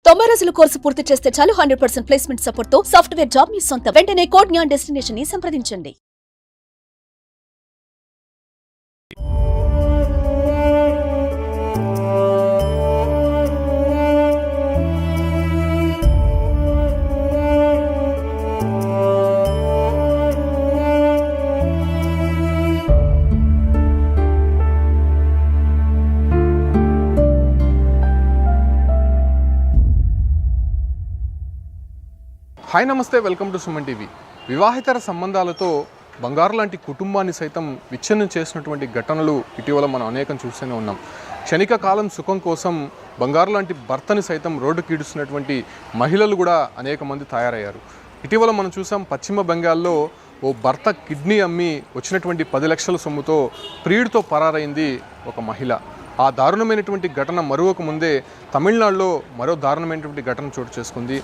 90 రోజుల కోర్సు పూర్తి చేస్తే చాలు 100% ప్లేస్మెంట్ సపోర్ట్ తో సాఫ్ట్వేర్ జాబ్ మీ సొంతం. వెంటనే కోడ్ జ్ఞాన్ డెస్టినేషన్ ని సంప్రదించండి. హాయ్ నమస్తే, వెల్కమ్ టు సుమన్ టీవీ. వివాహేతర సంబంధాలతో బంగారు లాంటి కుటుంబాన్ని సైతం విచ్ఛిన్నం చేసినటువంటి ఘటనలు ఇటీవల మనం అనేకం చూస్తూనే ఉన్నాం. క్షణిక కాలం సుఖం కోసం బంగారు లాంటి భర్తని సైతం రోడ్డుకి ఈడుస్తున్నటువంటి మహిళలు కూడా అనేక మంది తయారయ్యారు. ఇటీవల మనం చూసాం, పశ్చిమ బెంగాల్లో ఓ భర్త కిడ్నీ అమ్మి వచ్చినటువంటి 10 లక్షల సొమ్ముతో ప్రియుడితో పరారైంది ఒక మహిళ. ఆ దారుణమైనటువంటి ఘటన మరొక ముందే తమిళనాడులో మరో దారుణమైనటువంటి ఘటన చోటు చేసుకుంది.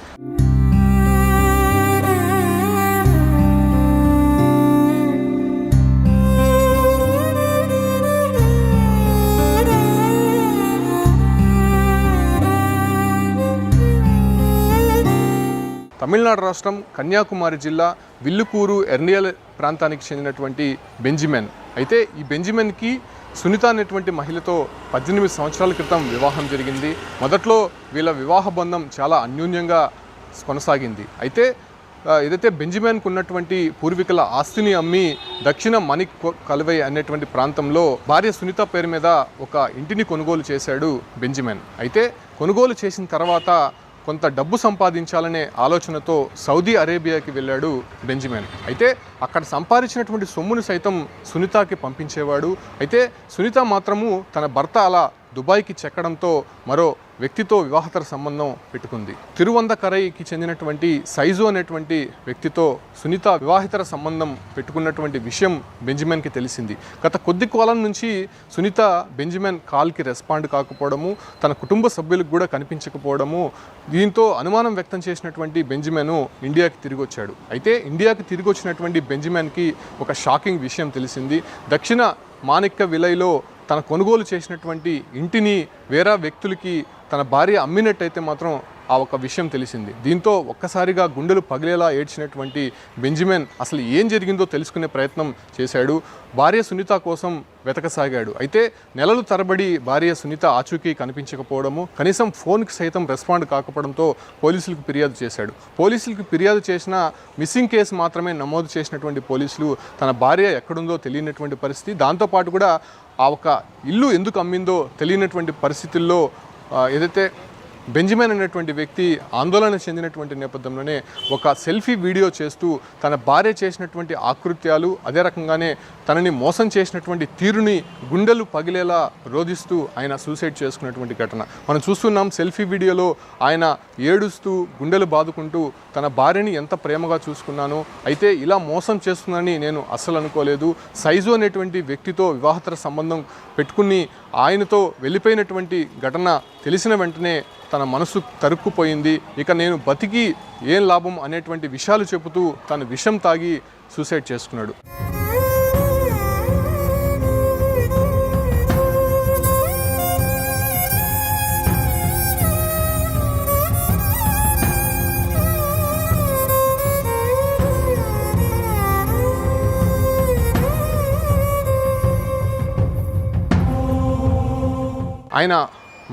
తమిళనాడు రాష్ట్రం కన్యాకుమారి జిల్లా విల్లుకూరు ఎర్నియల్ ప్రాంతానికి చెందినటువంటి బెంజిమెన్. అయితే ఈ బెంజిమెన్కి సునీత అనేటువంటి మహిళతో 18 సంవత్సరాల క్రితం వివాహం జరిగింది. మొదట్లో వీళ్ళ వివాహ బంధం చాలా అన్యోన్యంగా కొనసాగింది. అయితే ఏదైతే బెంజిమెన్కు ఉన్నటువంటి పూర్వీకుల ఆస్తిని అమ్మి దక్షిణ మణిక్ కలువై అనేటువంటి ప్రాంతంలో భార్య సునీత పేరు మీద ఒక ఇంటిని కొనుగోలు చేశాడు బెంజిమెన్. అయితే కొనుగోలు చేసిన తర్వాత కొంత డబ్బు సంపాదించాలనే ఆలోచనతో సౌదీ అరేబియాకి వెళ్ళాడు బెంజిమెన్. అయితే అక్కడ సంపాదించినటువంటి సొమ్ముని సైతం సునీతకి పంపించేవాడు. అయితే సునీత మాత్రము తన భర్త అలా దుబాయ్కి చెక్కడంతో మరో వ్యక్తితో వివాహేతర సంబంధం పెట్టుకుంది. తిరువందకరైకి చెందినటువంటి సైజు అనేటువంటి వ్యక్తితో సునీత వివాహేతర సంబంధం పెట్టుకున్నటువంటి విషయం బెంజిమెన్కి తెలిసింది. గత కొద్ది కాలం నుంచి సునీత బెంజిమెన్ కాల్కి రెస్పాండ్ కాకపోవడము, తన కుటుంబ సభ్యులకు కూడా కనిపించకపోవడము, దీంతో అనుమానం వ్యక్తం చేసినటువంటి బెంజిమెన్ ఇండియాకి తిరిగి వచ్చాడు. అయితే ఇండియాకి తిరిగి వచ్చినటువంటి బెంజిమెన్కి ఒక షాకింగ్ విషయం తెలిసింది. దక్షిణ మాణిక్య విలైలో తన కొనుగోలు చేసినటువంటి ఇంటిని వేరే వ్యక్తులకి తన భార్య అమ్మినట్టయితే మాత్రం ఆ ఒక విషయం తెలిసింది. దీంతో ఒక్కసారిగా గుండెలు పగిలేలా ఏడ్చినటువంటి బెంజిమెన్ అసలు ఏం జరిగిందో తెలుసుకునే ప్రయత్నం చేశాడు. భార్య సునీత కోసం వెతకసాగాడు. అయితే నెలలు తరబడి భార్య సునీత ఆచూకీ కనిపించకపోవడము, కనీసం ఫోన్కి సైతం రెస్పాండ్ కాకపోవడంతో పోలీసులకు ఫిర్యాదు చేశాడు. పోలీసులకు ఫిర్యాదు చేసిన మిస్సింగ్ కేసు మాత్రమే నమోదు చేసినటువంటి పోలీసులు తన భార్య ఎక్కడుందో తెలియనటువంటి పరిస్థితి, దాంతోపాటు కూడా ఆ ఒక ఇల్లు ఎందుకు అమ్మిందో తెలియనటువంటి పరిస్థితుల్లో ఏదైతే బెంజిమెన్ అనేటువంటి వ్యక్తి ఆందోళన చెందినటువంటి నేపథ్యంలోనే ఒక సెల్ఫీ వీడియో చేస్తూ తన భార్య చేసినటువంటి ఆకృత్యాలు, అదే రకంగానే తనని మోసం చేసినటువంటి తీరుని గుండెలు పగిలేలా రోధిస్తూ ఆయన సూసైడ్ చేసుకున్నటువంటి ఘటన మనం చూస్తున్నాం. సెల్ఫీ వీడియోలో ఆయన ఏడుస్తూ గుండెలు బాదుకుంటూ తన భార్యని ఎంత ప్రేమగా చూసుకున్నాను, అయితే ఇలా మోసం చేస్తుందని నేను అస్సలు అనుకోలేదు, సైజు అనేటువంటి వ్యక్తితో వివాహేతర సంబంధం పెట్టుకుని ఆయనతో వెళ్ళిపోయినటువంటి ఘటన తెలిసిన వెంటనే తన మనసు తరుక్కుపోయింది, ఇక నేను బతికి ఏం లాభం అనేటువంటి విషయాలు చెబుతూ తను విషం తాగి సూసైడ్ చేసుకున్నాడు. ఆయన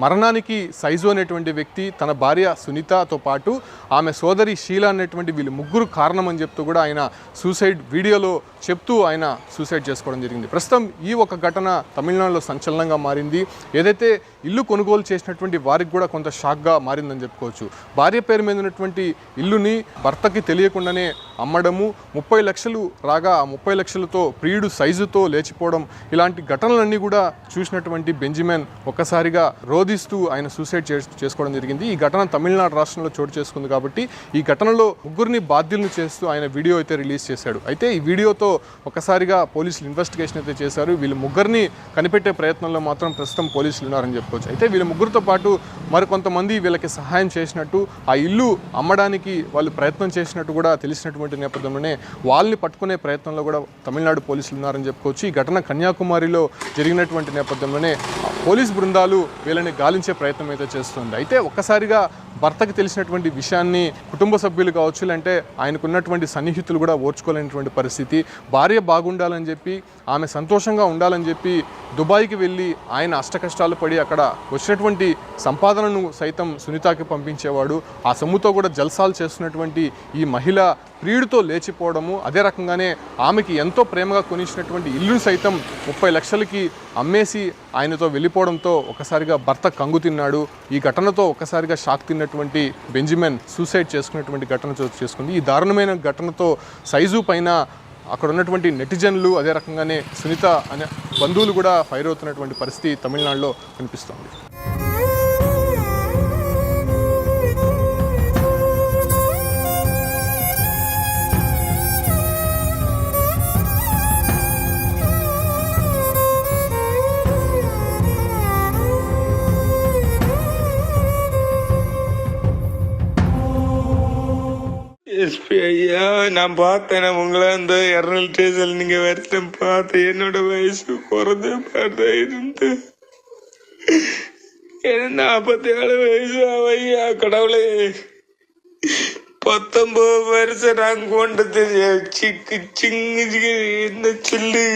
మరణానికి సైజు అనేటువంటి వ్యక్తి, తన భార్య సునీతతో పాటు ఆమె సోదరి షీలా అనేటువంటి వీళ్ళు ముగ్గురు కారణం అని చెప్తూ కూడా ఆయన సూసైడ్ వీడియోలో చెప్తూ ఆయన సూసైడ్ చేసుకోవడం జరిగింది. ప్రస్తుతం ఈ ఒక ఘటన తమిళనాడులో సంచలనంగా మారింది. ఏదైతే ఇల్లు కొనుగోలు చేసినటువంటి వారికి కూడా కొంత షాక్గా మారిందని చెప్పుకోవచ్చు. భార్య పేరు మీద ఉన్నటువంటి ఇల్లుని భర్తకి తెలియకుండానే అమ్మడము, 30 లక్షలు రాగా ఆ 30 లక్షలతో ప్రియుడు సైజుతో లేచిపోవడం, ఇలాంటి ఘటనలన్నీ కూడా చూసినటువంటి బెంజిమెన్ ఒక్కసారిగా రోధిస్తూ ఆయన సూసైడ్ చేసుకోవడం జరిగింది. ఈ ఘటన తమిళనాడు రాష్ట్రంలో చోటు చేసుకుంది కాబట్టి ఈ ఘటనలో ముగ్గురిని బాధ్యులను చేస్తూ ఆయన వీడియో అయితే రిలీజ్ చేశాడు. అయితే ఈ వీడియోతో ఒకసారిగా పోలీసులు ఇన్వెస్టిగేషన్ అయితే చేశారు. వీళ్ళు ముగ్గురిని కనిపెట్టే ప్రయత్నంలో మాత్రం ప్రస్తుతం పోలీసులు ఉన్నారని చెప్పుకోవచ్చు. అయితే వీళ్ళ ముగ్గురితో పాటు మరికొంతమంది వీళ్ళకి సహాయం చేసినట్టు, ఆ ఇల్లు అమ్మడానికి వాళ్ళు ప్రయత్నం చేసినట్టు కూడా తెలిసినటువంటి నేపథ్యంలోనే వాళ్ళని పట్టుకునే ప్రయత్నంలో కూడా తమిళనాడు పోలీసులు ఉన్నారని చెప్పుకోవచ్చు. ఈ ఘటన కన్యాకుమారిలో జరిగినటువంటి నేపథ్యంలోనే పోలీస్ బృందాలు వీళ్ళని గాలించే ప్రయత్నం అయితే చేస్తుంది. అయితే ఒక్కసారిగా భర్తకు తెలిసినటువంటి విషయాన్ని కుటుంబ సభ్యులు కావచ్చు, లేదంటే ఆయనకున్నటువంటి సన్నిహితులు కూడా ఓర్చుకోలేనటువంటి పరిస్థితి. భార్య బాగుండాలని చెప్పి, ఆమె సంతోషంగా ఉండాలని చెప్పి దుబాయ్కి వెళ్ళి ఆయన అష్టకష్టాలు పడి అక్కడ వచ్చినటువంటి సంపాదనను సైతం సునీతకి పంపించేవాడు. ఆ సొమ్ముతో కూడా జల్సాలు చేస్తున్నటువంటి ఈ మహిళ ప్రియుడితో లేచిపోవడము, అదే రకంగానే ఆమెకి ఎంతో ప్రేమగా కొనిచ్చినటువంటి ఇల్లును సైతం 30 లక్షలకి అమ్మేసి ఆయనతో వెళ్ళిపోవడంతో ఒకసారిగా భర్త కంగు తిన్నాడు. ఈ ఘటనతో ఒక్కసారిగా షాక్ తిన్నటువంటి బెంజమిన్ సూసైడ్ చేసుకున్నటువంటి ఘటన చోటు చేసుకుంది. ఈ దారుణమైన ఘటనతో సైజు పైన అక్కడ ఉన్నటువంటి నెటిజన్లు, అదే రకంగానే సునీత అనే బంధువులు కూడా ఫైర్ అవుతున్నటువంటి పరిస్థితి తమిళనాడులో కనిపిస్తోంది. எஸ்பி ஐயா, நான் பார்த்தேன் உங்களை அந்த எர்னல் ஸ்டேஷன் நீங்க வருஷம் பார்த்து என்னோட வயசு குறைஞ்ச பார்த்தா இருந்து 47 வயசு ஐயா. கடவுளே, 19 வருஷம் நான் கொண்டது சிங்கு என்ன சொல்லு.